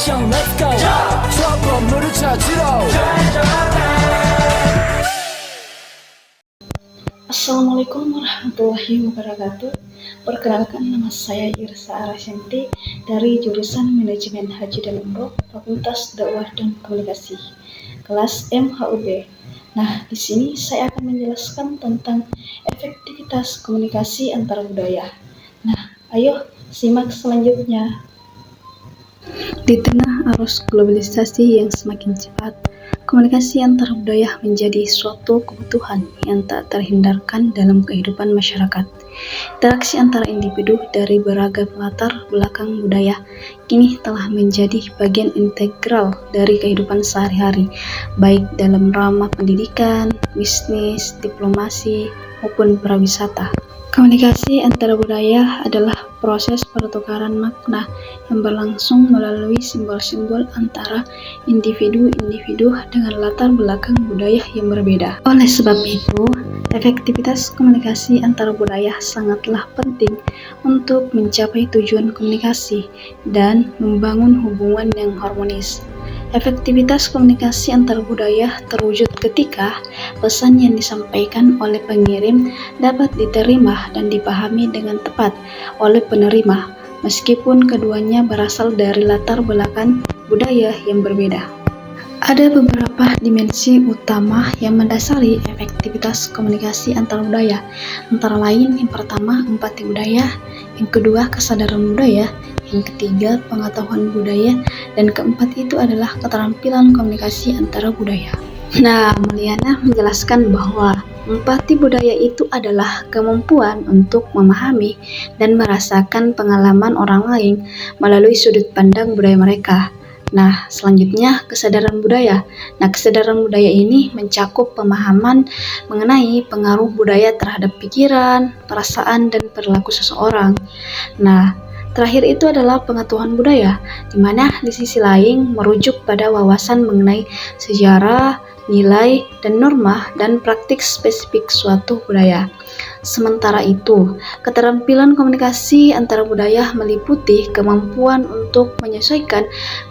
액션 let's go 저 건물을 찾으러 Assalamualaikum warahmatullahi wabarakatuh. Perkenalkan, nama saya Irsa Arasyanti dari jurusan Manajemen Haji dan Umroh, Fakultas Dakwah dan Komunikasi, kelas MHUB. Nah, di sini saya akan menjelaskan tentang efektivitas komunikasi antar budaya. Nah, ayo simak selanjutnya. Di tengah arus globalisasi yang semakin cepat, komunikasi antar budaya menjadi suatu kebutuhan yang tak terhindarkan dalam kehidupan masyarakat. Interaksi antara individu dari beragam latar belakang budaya kini telah menjadi bagian integral dari kehidupan sehari-hari, baik dalam ranah pendidikan, bisnis, diplomasi, maupun pariwisata. Komunikasi antara budaya adalah proses pertukaran makna yang berlangsung melalui simbol-simbol antara individu-individu dengan latar belakang budaya yang berbeda. Oleh sebab itu, efektivitas komunikasi antara budaya sangatlah penting untuk mencapai tujuan komunikasi dan membangun hubungan yang harmonis. Efektivitas komunikasi antar budaya terwujud ketika pesan yang disampaikan oleh pengirim dapat diterima dan dipahami dengan tepat oleh penerima, meskipun keduanya berasal dari latar belakang budaya yang berbeda. Ada beberapa dimensi utama yang mendasari efektivitas komunikasi antar budaya, antara lain yang pertama empati budaya, yang kedua kesadaran budaya, yang ketiga pengetahuan budaya, dan keempat itu adalah keterampilan komunikasi antara budaya. Nah, Mulyana menjelaskan bahwa empati budaya itu adalah kemampuan untuk memahami dan merasakan pengalaman orang lain melalui sudut pandang budaya mereka. Nah, selanjutnya kesadaran budaya. Nah, kesadaran budaya ini mencakup pemahaman mengenai pengaruh budaya terhadap pikiran, perasaan, dan perilaku seseorang. Nah, terakhir itu adalah pengetahuan budaya, di mana di sisi lain merujuk pada wawasan mengenai sejarah, nilai, dan norma dan praktik spesifik suatu budaya. Sementara itu, keterampilan komunikasi antara budaya meliputi kemampuan untuk menyesuaikan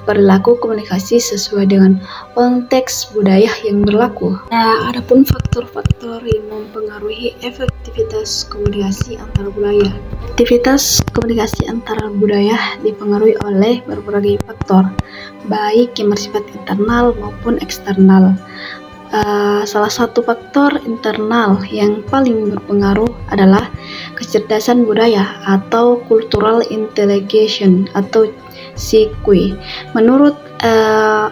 perilaku komunikasi sesuai dengan konteks budaya yang berlaku. Nah, adapun faktor-faktor yang mempengaruhi efektivitas komunikasi antara budaya. Aktivitas komunikasi antara budaya dipengaruhi oleh berbagai faktor, baik yang bersifat internal maupun eksternal. Salah satu faktor internal yang paling berpengaruh adalah kecerdasan budaya atau cultural intelligence atau CQ. Menurut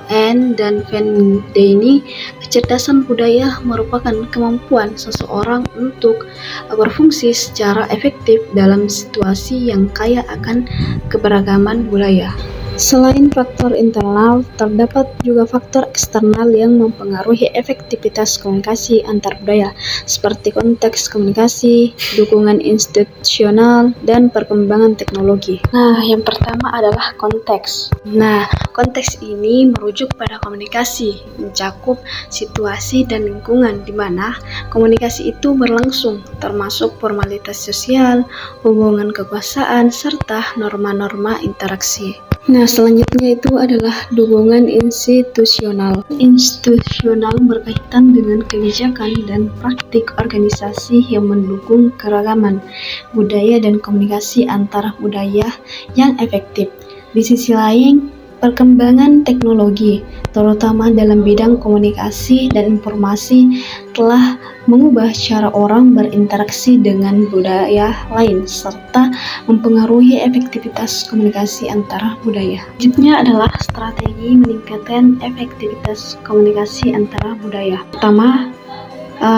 Anne dan Van Dani, kecerdasan budaya merupakan kemampuan seseorang untuk berfungsi secara efektif dalam situasi yang kaya akan keberagaman budaya. Selain faktor internal, terdapat juga faktor eksternal yang mempengaruhi efektivitas komunikasi antar budaya, seperti konteks komunikasi, dukungan institusional, dan perkembangan teknologi. Nah, yang pertama adalah konteks. Nah, konteks ini merujuk pada komunikasi, mencakup situasi dan lingkungan di mana komunikasi itu berlangsung, termasuk formalitas sosial, hubungan kekuasaan, serta norma-norma interaksi. Nah, selanjutnya itu adalah dukungan institusional. Institusional berkaitan dengan kebijakan dan praktik organisasi yang mendukung keragaman budaya dan komunikasi antar budaya yang efektif. Di sisi lain, perkembangan teknologi, terutama dalam bidang komunikasi dan informasi, telah mengubah cara orang berinteraksi dengan budaya lain serta mempengaruhi efektivitas komunikasi antara budaya. Selanjutnya adalah strategi meningkatkan efektivitas komunikasi antara budaya. Pertama,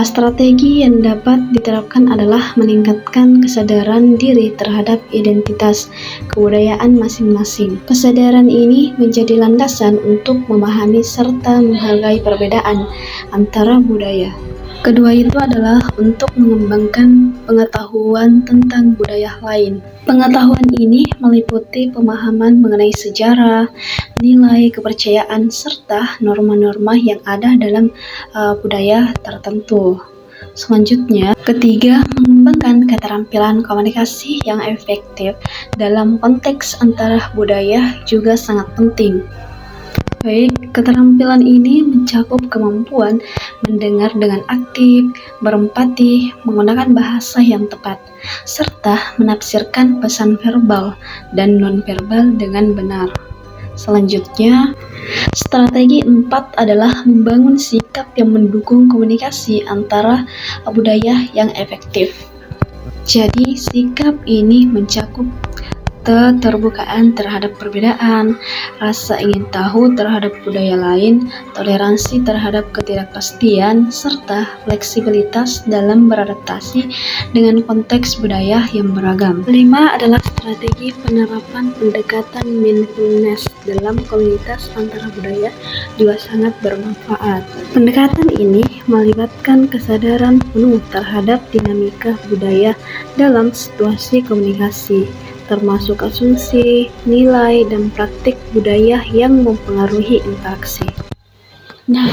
strategi yang dapat diterapkan adalah meningkatkan kesadaran diri terhadap identitas kebudayaan masing-masing. Kesadaran ini menjadi landasan untuk memahami serta menghargai perbedaan antara budaya. Kedua itu adalah untuk mengembangkan pengetahuan tentang budaya lain. Pengetahuan ini meliputi pemahaman mengenai sejarah, nilai, kepercayaan, serta norma-norma yang ada dalam budaya tertentu. Selanjutnya, ketiga, mengembangkan keterampilan komunikasi yang efektif dalam konteks antara budaya juga sangat penting. Baik, keterampilan ini mencakup kemampuan mendengar dengan aktif, berempati, menggunakan bahasa yang tepat, serta menafsirkan pesan verbal dan nonverbal dengan benar. Selanjutnya, strategi 4 adalah membangun sikap yang mendukung komunikasi antara budaya yang efektif. Jadi, sikap ini mencakup keterbukaan terhadap perbedaan, rasa ingin tahu terhadap budaya lain, toleransi terhadap ketidakpastian, serta fleksibilitas dalam beradaptasi dengan konteks budaya yang beragam. Kelima adalah strategi penerapan pendekatan mindfulness dalam komunitas antara budaya juga sangat bermanfaat. Pendekatan ini melibatkan kesadaran penuh terhadap dinamika budaya dalam situasi komunikasi, termasuk asumsi, nilai, dan praktik budaya yang mempengaruhi interaksi. Nah,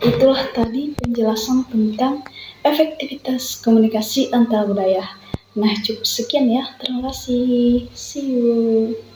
itulah tadi penjelasan tentang efektivitas komunikasi antar budaya. Nah, cukup sekian ya. Terima kasih. See you.